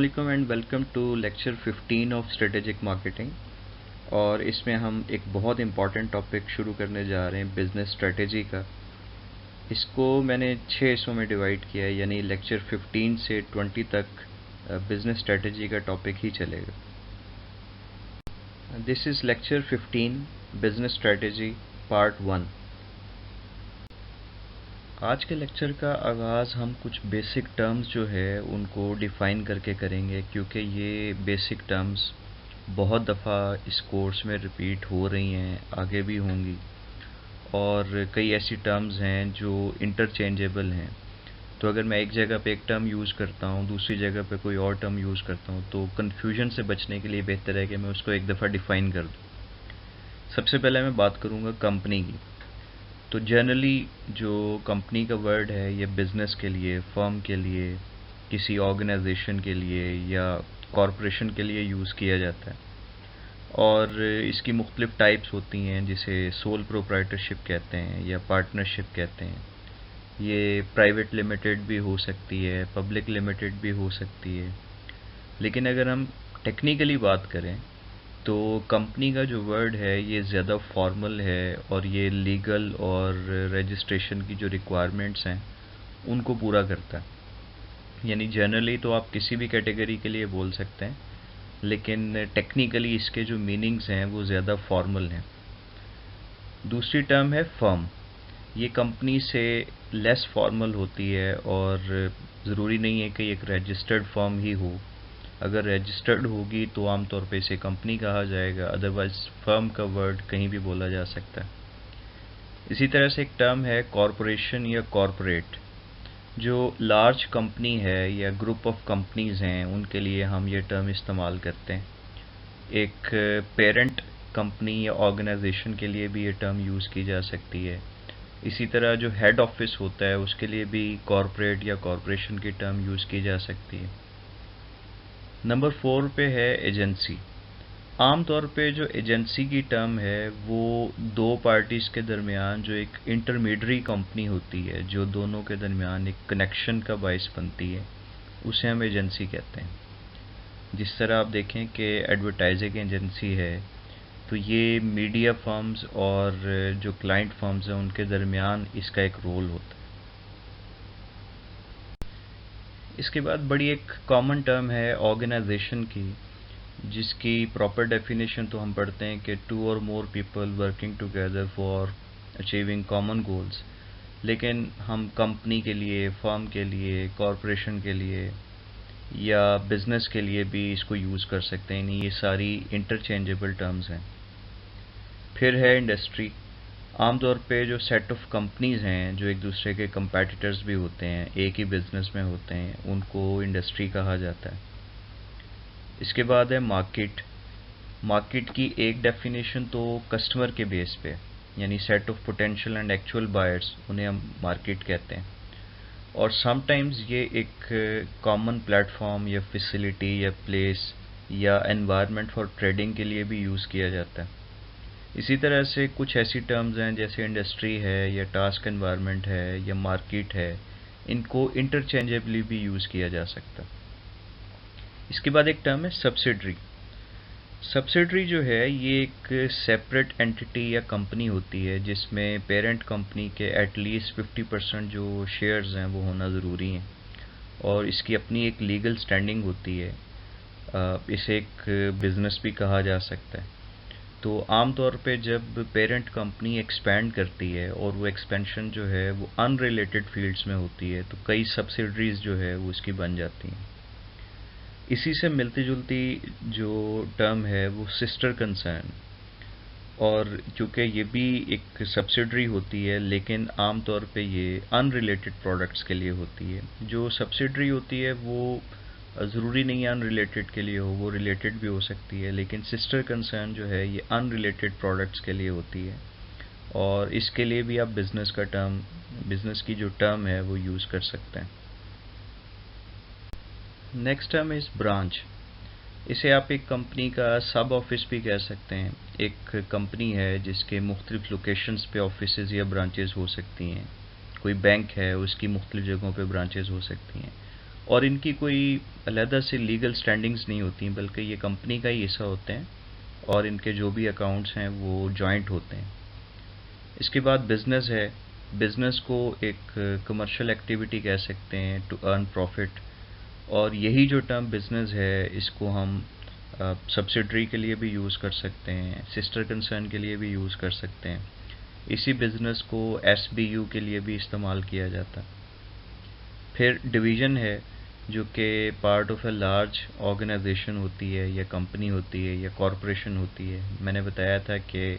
अस्सलामुअलैकुम and welcome to lecture 15 of strategic marketing. और इसमें हम एक बहुत इम्पॉर्टेंट टॉपिक शुरू करने जा रहे हैं, बिज़नेस स्ट्रेटेजी का। इसको मैंने 6 हिस्सों में डिवाइड किया है, यानी लेक्चर 15 से 20 तक बिज़नेस स्ट्रेटेजी का टॉपिक ही चलेगा। This is lecture 15 business strategy part 1। आज के लेक्चर का आगाज़ हम कुछ बेसिक टर्म्स जो है उनको डिफ़ाइन करके करेंगे, क्योंकि ये बेसिक टर्म्स बहुत दफ़ा इस कोर्स में रिपीट हो रही हैं, आगे भी होंगी। और कई ऐसी टर्म्स हैं जो इंटरचेंजेबल हैं, तो अगर मैं एक जगह पे एक टर्म यूज़ करता हूँ, दूसरी जगह पे कोई और टर्म यूज़ करता हूँ, तो कन्फ्यूजन से बचने के लिए बेहतर है कि मैं उसको एक दफ़ा डिफ़ाइन कर दूँ। सबसे पहले मैं बात करूँगा कंपनी की। तो जनरली जो कंपनी का वर्ड है ये बिज़नेस के लिए, फर्म के लिए, किसी ऑर्गेनाइजेशन के लिए या कॉरपोरेशन के लिए यूज़ किया जाता है। और इसकी मुख्तलिफ़ टाइप्स होती हैं, जिसे सोल प्रोप्राइटरशिप कहते हैं या पार्टनरशिप कहते हैं। ये प्राइवेट लिमिटेड भी हो सकती है, पब्लिक लिमिटेड भी हो सकती है। लेकिन अगर हम टेक्निकली बात करें तो कंपनी का जो वर्ड है ये ज़्यादा फॉर्मल है, और ये लीगल और रजिस्ट्रेशन की जो रिक्वायरमेंट्स हैं उनको पूरा करता है। यानी जनरली तो आप किसी भी कैटेगरी के लिए बोल सकते हैं, लेकिन टेक्निकली इसके जो मीनिंग्स हैं वो ज़्यादा फॉर्मल हैं। दूसरी टर्म है फर्म। ये कंपनी से लेस फॉर्मल होती है, और ज़रूरी नहीं है कि एक रजिस्टर्ड फर्म ही हो। अगर रजिस्टर्ड होगी तो आमतौर पे इसे कंपनी कहा जाएगा, अदरवाइज फर्म का वर्ड कहीं भी बोला जा सकता है। इसी तरह से एक टर्म है कॉरपोरेशन या कॉरपोरेट। जो लार्ज कंपनी है या ग्रुप ऑफ कंपनीज़ हैं उनके लिए हम ये टर्म इस्तेमाल करते हैं। एक पेरेंट कंपनी या ऑर्गेनाइजेशन के लिए भी ये टर्म यूज़ की जा सकती है। इसी तरह जो हेड ऑफिस होता है उसके लिए भी कॉरपोरेट या कॉरपोरेशन की टर्म यूज़ की जा सकती है। नंबर 4 पे है एजेंसी। आम तौर पे जो एजेंसी की टर्म है वो दो पार्टीज़ के दरमियान जो एक इंटरमीडियरी कंपनी होती है, जो दोनों के दरमियान एक कनेक्शन का बायस बनती है, उसे हम एजेंसी कहते हैं। जिस तरह आप देखें कि एडवर्टाइजिंग एजेंसी है, तो ये मीडिया फर्म्स और जो क्लाइंट फर्म्स हैं उनके दरमियान इसका एक रोल होता है। इसके बाद बड़ी एक कॉमन टर्म है ऑर्गेनाइजेशन की, जिसकी प्रॉपर डेफिनेशन तो हम पढ़ते हैं कि 2 और more people working together for achieving common goals. लेकिन हम कंपनी के लिए, फर्म के लिए, कॉरपोरेशन के लिए या बिज़नेस के लिए भी इसको यूज़ कर सकते हैं। ये सारी इंटरचेंजेबल टर्म्स हैं। फिर है इंडस्ट्री। आमतौर पे जो सेट ऑफ कंपनीज़ हैं जो एक दूसरे के कंपेटिटर्स भी होते हैं, एक ही बिज़नेस में होते हैं, उनको इंडस्ट्री कहा जाता है। इसके बाद है मार्केट। मार्केट की एक डेफिनेशन तो कस्टमर के बेस पे, यानी set of potential and actual buyers, उन्हें हम मार्केट कहते हैं। और समटाइम्स ये एक कॉमन प्लेटफॉर्म या फैसिलिटी या प्लेस या एनवायरनमेंट फॉर ट्रेडिंग के लिए भी यूज़ किया जाता है। इसी तरह से कुछ ऐसी टर्म्स हैं जैसे इंडस्ट्री है या टास्क एनवायरनमेंट है या मार्केट है, इनको इंटरचेंजेबली भी यूज़ किया जा सकता है। इसके बाद एक टर्म है सब्सिडरी। सब्सिडरी जो है ये एक सेपरेट एंटिटी या कंपनी होती है जिसमें पेरेंट कंपनी के एटलीस्ट 50% जो शेयर्स हैं वो होना ज़रूरी हैं, और इसकी अपनी एक लीगल स्टैंडिंग होती है। इसे एक बिज़नेस भी कहा जा सकता है। तो आम तौर पे जब पेरेंट कंपनी एक्सपैंड करती है और वो एक्सपेंशन जो है वो अनरिलेटेड फील्ड्स में होती है, तो कई सब्सिडरीज जो है वो इसकी बन जाती हैं। इसी से मिलती जुलती जो टर्म है वो सिस्टर कंसर्न, और चूँकि ये भी एक सब्सिडरी होती है लेकिन आम तौर पे ये अनरिलेटेड प्रोडक्ट्स के लिए होती है। जो सब्सिडरी होती है वो ज़रूरी नहीं अनरिलेटेड के लिए हो, वो रिलेटेड भी हो सकती है, लेकिन सिस्टर कंसर्न जो है ये अनरिलेटेड प्रोडक्ट्स के लिए होती है, और इसके लिए भी आप बिज़नेस की जो टर्म है वो यूज़ कर सकते हैं। Next term is branch. इसे आप एक कंपनी का सब ऑफिस भी कह सकते हैं। एक कंपनी है जिसके मुख्तलिफ लोकेशंस पे ऑफिसेज़ या ब्रांचेज़ हो सकती हैं। कोई बैंक है, उसकी मुख्तलिफ जगहों पे ब्रांचेज़ हो सकती हैं। और इनकी कोई अलहदा से लीगल स्टैंडिंग्स नहीं होती, बल्कि ये कंपनी का ही हिस्सा होते हैं और इनके जो भी अकाउंट्स हैं वो जॉइंट होते हैं। इसके बाद बिज़नेस है। बिज़नेस को एक कमर्शियल एक्टिविटी कह सकते हैं टू अर्न प्रॉफिट, और यही जो टर्म बिज़नेस है इसको हम सब्सिडरी के लिए भी यूज़ कर सकते हैं, सिस्टर कंसर्न के लिए भी यूज़ कर सकते हैं। इसी बिज़नेस को एसबीयू के लिए भी इस्तेमाल किया जाता है। फिर डिवीज़न है, जो कि part of a large organisation होती है या कंपनी होती है या कॉरपोरेशन होती है। मैंने बताया था कि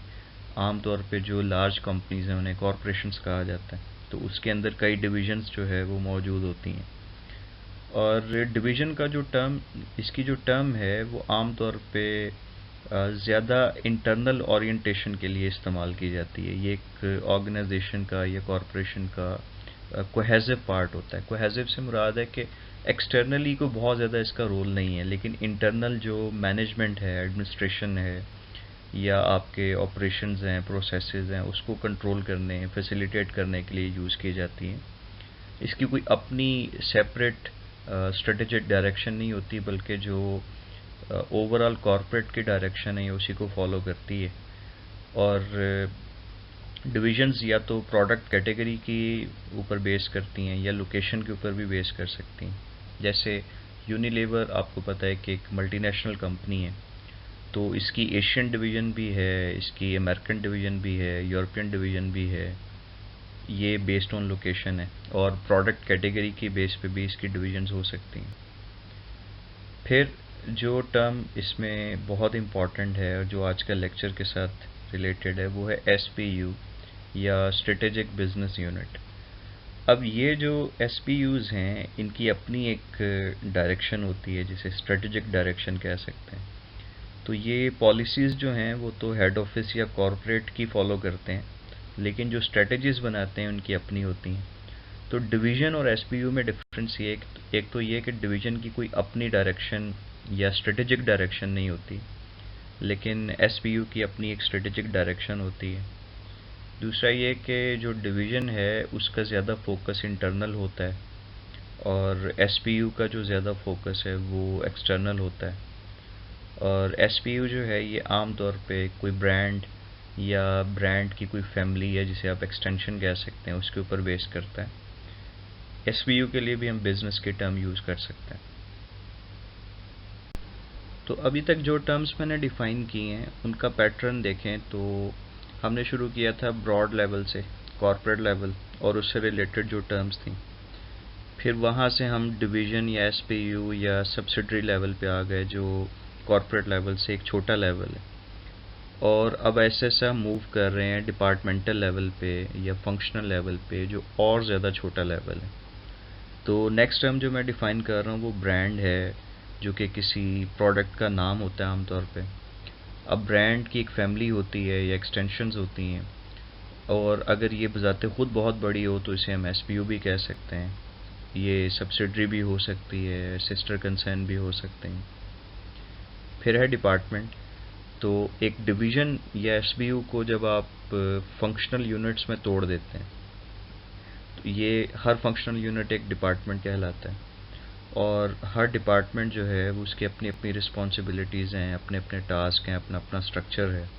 आम तौर पे जो लार्ज कंपनीज़ हैं उन्हें कॉरपोरेशंस कहा जाता है, तो उसके अंदर कई डिवीज़न्स जो है वो मौजूद होती हैं। और डिवीज़न का जो टर्म, इसकी जो टर्म है वो आम तौर पे ज़्यादा इंटरनल ओरिएंटेशन के लिए इस्तेमाल की जाती है। ये एक ऑर्गेनाइजेशन का या कॉरपोरेशन का कोहेसिव पार्ट होता है। कोहेसिव से मुराद है कि एक्सटर्नली को बहुत ज़्यादा इसका रोल नहीं है, लेकिन इंटरनल जो मैनेजमेंट है, एडमिनिस्ट्रेशन है या आपके ऑपरेशंस हैं, प्रोसेसेस हैं, उसको कंट्रोल करने, फैसिलिटेट करने के लिए यूज़ की जाती हैं। इसकी कोई अपनी सेपरेट स्ट्रेटेजिक डायरेक्शन नहीं होती, बल्कि जो ओवरऑल कॉरपोरेट की डायरेक्शन है उसी को फॉलो करती है। और डिविजन्स या तो प्रोडक्ट कैटेगरी की ऊपर बेस करती हैं या लोकेशन के ऊपर भी बेस कर सकती हैं। जैसे यूनिलीवर आपको पता है कि एक मल्टीनेशनल कंपनी है, तो इसकी एशियन डिवीज़न भी है, इसकी अमेरिकन डिवीज़न भी है, यूरोपियन डिवीज़न भी है। ये बेस्ड ऑन लोकेशन है, और प्रोडक्ट कैटेगरी की बेस पे भी इसकी डिवीज़न्स हो सकती हैं। फिर जो टर्म इसमें बहुत इम्पॉर्टेंट है और जो आज का लेक्चर के साथ रिलेटेड है वो है एसपीयू या स्ट्रेटेजिक बिजनेस यूनिट। अब ये जो एसपीयूज़ हैं इनकी अपनी एक डायरेक्शन होती है, जिसे स्ट्रेटेजिक डायरेक्शन कह सकते हैं। तो ये पॉलिसीज़ जो हैं वो तो हेड ऑफिस या कॉरपोरेट की फॉलो करते हैं, लेकिन जो स्ट्रेटजीज़ बनाते हैं उनकी अपनी होती हैं। तो डिवीज़न और एसपीयू में डिफरेंस ये एक तो ये कि डिवीज़न की कोई अपनी डायरेक्शन या स्ट्रेटेजिक डायरेक्शन नहीं होती, लेकिन एसपीयू की अपनी एक स्ट्रेटेजिक डायरेक्शन होती है। दूसरा ये कि जो डिवीज़न है उसका ज़्यादा फोकस इंटरनल होता है, और एसपीयू का जो ज़्यादा फोकस है वो एक्सटर्नल होता है। और एसपीयू जो है ये आम तौर पे कोई ब्रांड या ब्रांड की कोई फैमिली है, जिसे आप एक्सटेंशन कह सकते हैं, उसके ऊपर बेस करता है। एसपीयू के लिए भी हम बिज़नेस के टर्म यूज़ कर सकते हैं। तो अभी तक जो टर्म्स मैंने डिफ़ाइन किए हैं उनका पैटर्न देखें तो हमने शुरू किया था ब्रॉड लेवल से, कॉर्पोरेट लेवल और उससे रिलेटेड जो टर्म्स थी। फिर वहाँ से हम डिवीज़न या एसपीयू या सब्सिडरी लेवल पे आ गए, जो कॉर्पोरेट लेवल से एक छोटा लेवल है। और अब ऐसे ऐसा मूव कर रहे हैं डिपार्टमेंटल लेवल पे या फंक्शनल लेवल पे, जो और ज़्यादा छोटा लेवल है। तो नेक्स्ट टर्म जो मैं डिफ़ाइन कर रहा हूँ वो ब्रांड है, जो कि किसी प्रोडक्ट का नाम होता है आमतौर पे। अब ब्रांड की एक फैमिली होती है या एक्सटेंशंस होती हैं, और अगर ये बज़ाते ख़ुद बहुत बड़ी हो तो इसे हम एसपीयू भी कह सकते हैं। ये सब्सिडरी भी हो सकती है, सिस्टर कंसर्न भी हो सकते हैं। फिर है डिपार्टमेंट। तो एक डिवीज़न या एसबीयू को जब आप फंक्शनल यूनिट्स में तोड़ देते हैं तो ये हर फंक्शनल यूनिट एक डिपार्टमेंट कहलाता है, और हर डिपार्टमेंट जो है वो उसकी अपनी अपनी रिस्पॉन्सिबिलिटीज़ हैं, अपने अपने टास्क हैं, अपना अपना स्ट्रक्चर है।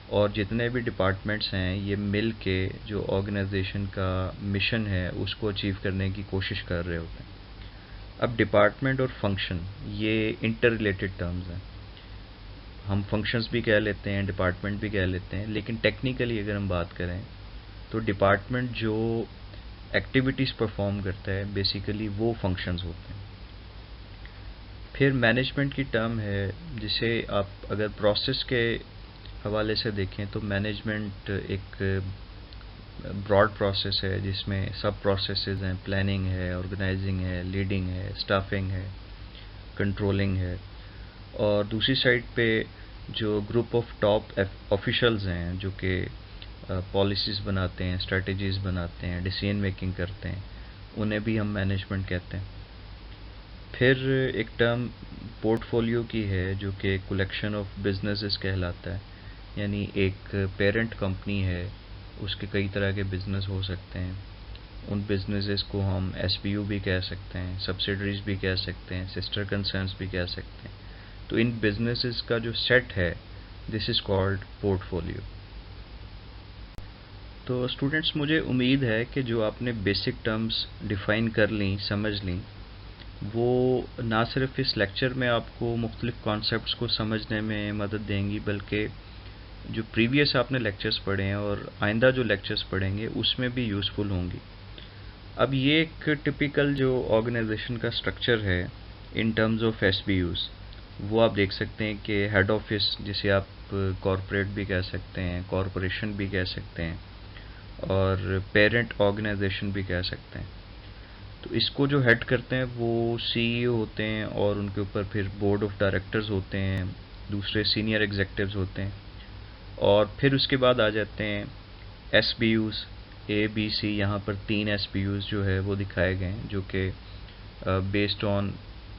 और जितने भी डिपार्टमेंट्स हैं ये मिल के जो ऑर्गेनाइजेशन का मिशन है उसको अचीव करने की कोशिश कर रहे होते हैं। अब डिपार्टमेंट और फंक्शन ये इंटर रिलेटेड टर्म्स हैं। हम फंक्शंस भी कह लेते हैं, डिपार्टमेंट भी कह लेते हैं, लेकिन टेक्निकली अगर हम बात करें तो डिपार्टमेंट जो एक्टिविटीज़ परफॉर्म करता है बेसिकली वो फंक्शंस होते हैं। फिर मैनेजमेंट की टर्म है, जिसे आप अगर प्रोसेस के हवाले से देखें तो मैनेजमेंट एक ब्रॉड प्रोसेस है जिसमें सब प्रोसेसेस हैं, प्लानिंग है, ऑर्गेनाइजिंग है, लीडिंग है, स्टाफिंग है, कंट्रोलिंग है। और दूसरी साइड पे जो ग्रुप ऑफ टॉप ऑफिशियल्स हैं जो कि पॉलिसीज़ बनाते हैं, स्ट्रेटजीज़ बनाते हैं, डिसीजन मेकिंग करते हैं, उन्हें भी हम मैनेजमेंट कहते हैं। फिर एक टर्म पोर्टफोलियो की है जो कि कलेक्शन ऑफ बिजनेसेस कहलाता है, यानी एक पेरेंट कंपनी है, उसके कई तरह के बिज़नेस हो सकते हैं। उन बिजनेसेस को हम एसबीयू भी कह सकते हैं, सब्सिडरीज भी कह सकते हैं, सिस्टर कंसर्न्स भी कह सकते हैं। तो इन बिजनेसेस का जो सेट है, दिस इज़ कॉल्ड पोर्टफोलियो। तो स्टूडेंट्स, मुझे उम्मीद है कि जो आपने बेसिक टर्म्स डिफ़ाइन कर ली, समझ ली, वो ना सिर्फ इस लेक्चर में आपको मुख्तलिफ कॉन्सेप्ट्स को समझने में मदद देंगी, बल्कि जो प्रीवियस आपने लेक्चर्स पढ़े हैं और आइंदा जो लेक्चर्स पढ़ेंगे उसमें भी यूज़फुल होंगी। अब ये एक टिपिकल जो ऑर्गेनाइजेशन का स्ट्रक्चर है इन टर्म्स ऑफ एसबीयूज़, वो आप देख सकते हैं कि हेड ऑफिस, जिसे आप कॉरपोरेट भी कह सकते हैं, कॉरपोरेशन भी कह सकते हैं, और पेरेंट ऑर्गेनाइजेशन भी कह सकते हैं। तो इसको जो हेड करते हैं वो सीईओ होते हैं, और उनके ऊपर फिर बोर्ड ऑफ डायरेक्टर्स होते हैं, दूसरे सीनियर एग्जेक्टिव्स होते हैं, और फिर उसके बाद आ जाते हैं एसबीयूज़, ए बी सी। यहाँ पर 3 एसबीयूज़ जो है वो दिखाए गए हैं, जो कि बेस्ड ऑन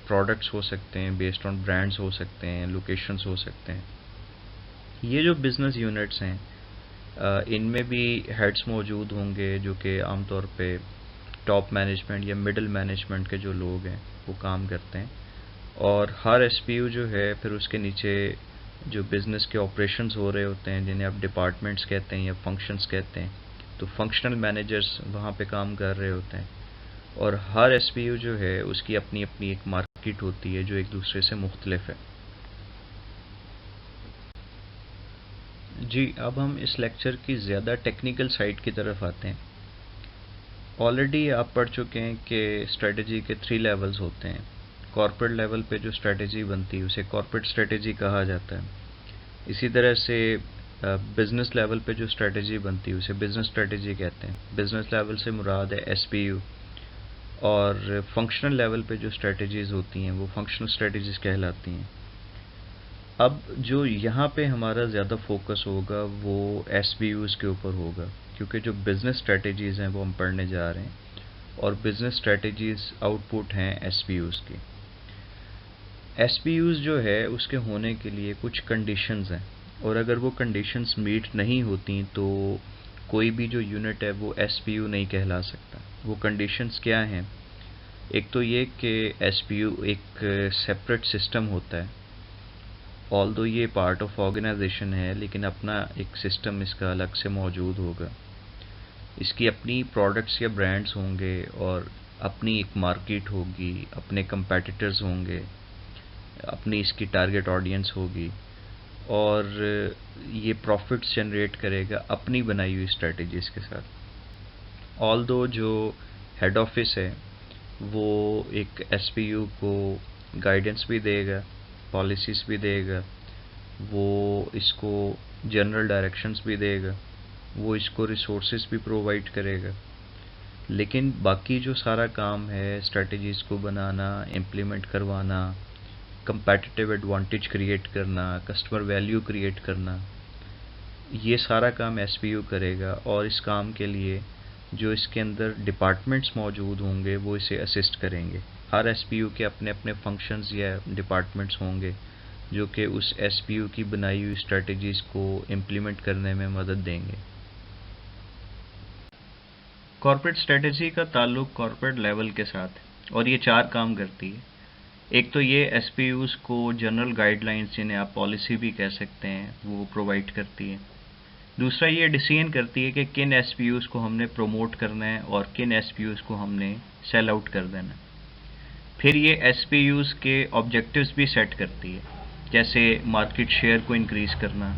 प्रोडक्ट्स हो सकते हैं, बेस्ड ऑन ब्रांड्स हो सकते हैं, लोकेशंस हो सकते हैं। ये जो बिज़नेस यूनिट्स हैं, इनमें भी हेड्स मौजूद होंगे, जो कि आमतौर पे टॉप मैनेजमेंट या मिडिल मैनेजमेंट के जो लोग हैं वो काम करते हैं। और हर एसपीयू जो है फिर उसके नीचे जो बिज़नेस के ऑपरेशंस हो रहे होते हैं, जिन्हें आप डिपार्टमेंट्स कहते हैं या फंक्शंस कहते हैं, तो फंक्शनल मैनेजर्स वहाँ पे काम कर रहे होते हैं। और हर एसपीयू जो है उसकी अपनी अपनी एक मार्केट होती है जो एक दूसरे से मुख्तलिफ है। जी, अब हम इस लेक्चर की ज़्यादा टेक्निकल साइड की तरफ आते हैं। ऑलरेडी आप पढ़ चुके हैं कि स्ट्रेटजी के 3 लेवल्स होते हैं। कॉर्पोरेट लेवल पे जो स्ट्रेटजी बनती है उसे कॉर्पोरेट स्ट्रेटजी कहा जाता है। इसी तरह से बिज़नेस लेवल पे जो स्ट्रेटजी बनती है उसे बिज़नेस स्ट्रेटजी कहते हैं। बिज़नेस लेवल से मुराद है एसपीयू। और फंक्शनल लेवल पे जो स्ट्रेटजीज़ होती हैं वो फंक्शनल स्ट्रेटजीज़ कहलाती हैं। अब जो यहाँ पे हमारा ज़्यादा फोकस होगा वो एसबीयूज़ के ऊपर होगा, क्योंकि जो बिज़नेस स्ट्रेटजीज़ हैं वो हम पढ़ने जा रहे हैं, और बिज़नेस स्ट्रेटजीज़ आउटपुट हैं एसबीयूज़ की। एसबीयूज़ जो है उसके होने के लिए कुछ कंडीशंस हैं, और अगर वो कंडीशंस मीट नहीं होती तो कोई भी जो यूनिट है वो एसबीयू नहीं कहला सकता। वो कंडीशंस क्या हैं? एक तो ये कि एसबीयू एक सेपरेट सिस्टम होता है। ऑल्दो ये पार्ट ऑफ ऑर्गेनाइजेशन है, लेकिन अपना एक सिस्टम इसका अलग से मौजूद होगा। इसकी अपनी प्रोडक्ट्स या ब्रांड्स होंगे, और अपनी एक मार्केट होगी, अपने कंपेटिटर्स होंगे, अपनी इसकी टारगेट ऑडियंस होगी, और ये प्रॉफिट्स जनरेट करेगा अपनी बनाई हुई स्ट्रेटजीज़ के साथ। ऑल्दो जो हेड ऑफिस है वो एक एसपीयू को गाइडेंस भी देगा, पॉलिसीज़ भी देगा, वो इसको जनरल डायरेक्शंस भी देगा, वो इसको रिसोर्सेज भी प्रोवाइड करेगा। लेकिन बाकी जो सारा काम है, स्ट्रेटजीज़ को बनाना, इम्प्लीमेंट करवाना, कंपेटिटिव एडवांटेज क्रिएट करना, कस्टमर वैल्यू क्रिएट करना, ये सारा काम एसपीयू करेगा। और इस काम के लिए जो इसके अंदर डिपार्टमेंट्स मौजूद होंगे वो इसे असिस्ट करेंगे। हर एसपीयू के अपने अपने फंक्शंस या डिपार्टमेंट्स होंगे जो कि उस एसपीयू की बनाई हुई स्ट्रेटजीज़ को इम्प्लीमेंट करने में मदद देंगे। कॉर्पोरेट स्ट्रेटजी का ताल्लुक कॉर्पोरेट लेवल के साथ है, और ये 4 काम करती है। एक तो ये एसपीयूज़ को जनरल गाइडलाइंस, जिन्हें आप पॉलिसी भी कह सकते हैं, वो प्रोवाइड करती है। दूसरा, ये डिसीजन करती है कि किन एसपीयूज़ को हमने प्रमोट करना है और किन एसपीयूज़ को हमने सेल आउट कर देना है। फिर ये एसपीयूज़ के ऑब्जेक्टिव्स भी सेट करती है, जैसे मार्केट शेयर को इंक्रीज़ करना,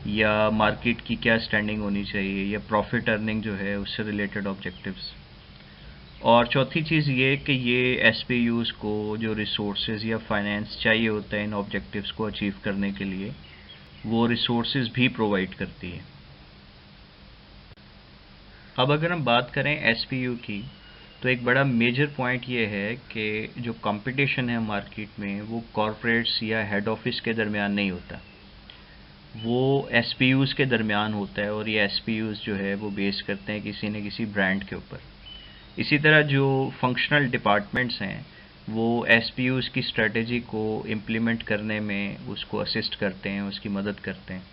या मार्केट की क्या स्टैंडिंग होनी चाहिए, या प्रॉफिट अर्निंग जो है उससे रिलेटेड ऑब्जेक्टिव्स। और चौथी चीज़ ये कि ये एसपीयूज़ को जो रिसोर्सेज या फाइनेंस चाहिए होता है इन ऑब्जेक्टिव्स को अचीव करने के लिए, वो रिसोर्सेज भी प्रोवाइड करती है। अब अगर हम बात करें एसपीयू की, तो एक बड़ा मेजर पॉइंट ये है कि जो कंपटीशन है मार्केट में वो कॉरपोरेट्स या हेड ऑफिस के दरमियान नहीं होता, वो एसपीयूज़ के दरमियान होता है। और ये एसपीयूज़ जो है वो बेस करते हैं किसी न किसी ब्रांड के ऊपर। इसी तरह जो फंक्शनल डिपार्टमेंट्स हैं वो एसपीयूज़ की स्ट्रेटजी को इम्प्लीमेंट करने में उसको असिस्ट करते हैं, उसकी मदद करते हैं।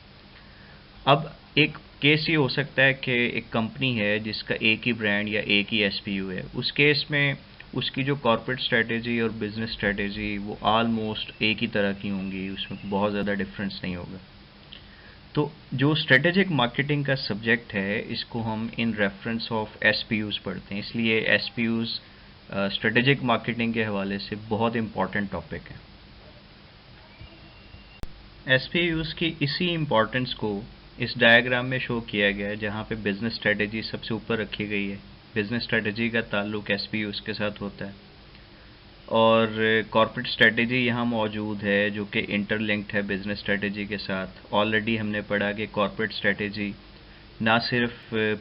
अब एक केस ये हो सकता है कि एक कंपनी है जिसका एक ही ब्रांड या एक ही एसपीयू है। उस केस में उसकी जो कॉर्पोरेट स्ट्रेटेजी और बिजनेस स्ट्रेटेजी वो ऑलमोस्ट एक ही तरह की होंगी, उसमें बहुत ज़्यादा डिफरेंस नहीं होगा। तो जो स्ट्रेटेजिक मार्केटिंग का सब्जेक्ट है इसको हम इन रेफरेंस ऑफ एसपीयूज पढ़ते हैं, इसलिए एसपीयूज स्ट्रेटेजिक मार्केटिंग के हवाले से बहुत इंपॉर्टेंट टॉपिक है। एसपीयूज की इसी इम्पोर्टेंस को इस डायग्राम में शो किया गया है, जहाँ पे बिजनेस स्ट्रेटेजी सबसे ऊपर रखी गई है। बिजनेस स्ट्रेटेजी का ताल्लुक एसपीयूज के साथ होता है और कॉर्पोरेट स्ट्रेटेजी यहाँ मौजूद है जो कि इंटरलिंक्ड है बिजनेस स्ट्रेटेजी के साथ। ऑलरेडी हमने पढ़ा कि कॉर्पोरेट स्ट्रेटेजी ना सिर्फ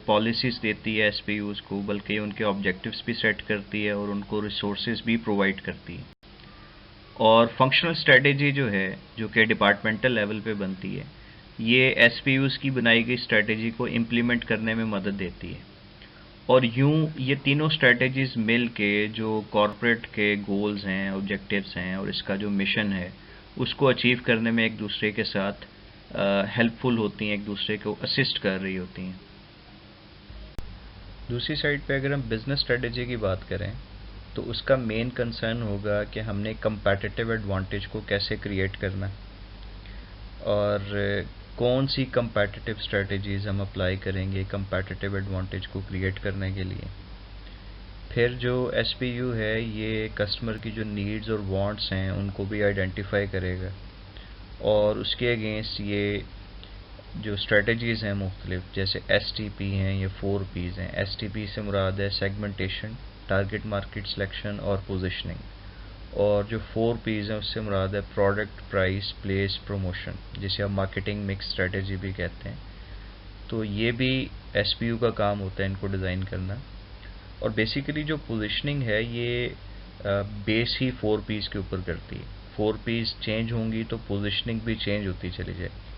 पॉलिसीज़ देती है एसपीयूज को, बल्कि उनके ऑब्जेक्टिव्स भी सेट करती है और उनको रिसोर्सेज भी प्रोवाइड करती है। और फंक्शनल स्ट्रेटेजी जो है, जो कि डिपार्टमेंटल लेवल पे बनती है, ये एसपीयूज की बनाई गई स्ट्रेटेजी को इम्प्लीमेंट करने में मदद देती है। और यूं ये तीनों स्ट्रेटेजीज मिल के जो कॉरपोरेट के गोल्स हैं, ऑब्जेक्टिव्स हैं और इसका जो मिशन है उसको अचीव करने में एक दूसरे के साथ हेल्पफुल होती हैं, एक दूसरे को असिस्ट कर रही होती हैं। दूसरी साइड पे अगर हम बिजनेस स्ट्रेटेजी की बात करें तो उसका मेन कंसर्न होगा कि हमने कंपैटिटिव एडवांटेज को कैसे क्रिएट करना है और कौन सी कंपैटिटिव स्ट्रेटजीज़ हम अप्लाई करेंगे कंपैटिटिव एडवांटेज को क्रिएट करने के लिए। फिर जो एसपीयू है ये कस्टमर की जो नीड्स और वांट्स हैं उनको भी आइडेंटिफाई करेगा और उसके अगेंस्ट ये जो स्ट्रेटजीज़ हैं मुख्तलिफ, जैसे एसटीपी हैं, ये 4 पीज़ हैं। एसटीपी से मुराद है सेगमेंटेशन, टारगेट मार्केट सिलेक्शन और पोजिशनिंग। और जो 4 पीज़ हैं उससे मुराद है प्रोडक्ट, प्राइस, प्लेस, प्रमोशन, जिसे हम मार्केटिंग मिक्स स्ट्रेटजी भी कहते हैं। तो ये भी एसपीयू का काम होता है इनको डिज़ाइन करना। और बेसिकली जो पोजिशनिंग है ये बेस ही 4 पीज़ के ऊपर करती है। 4 पीज़ चेंज होंगी तो पोजिशनिंग भी चेंज होती चली जाएगी।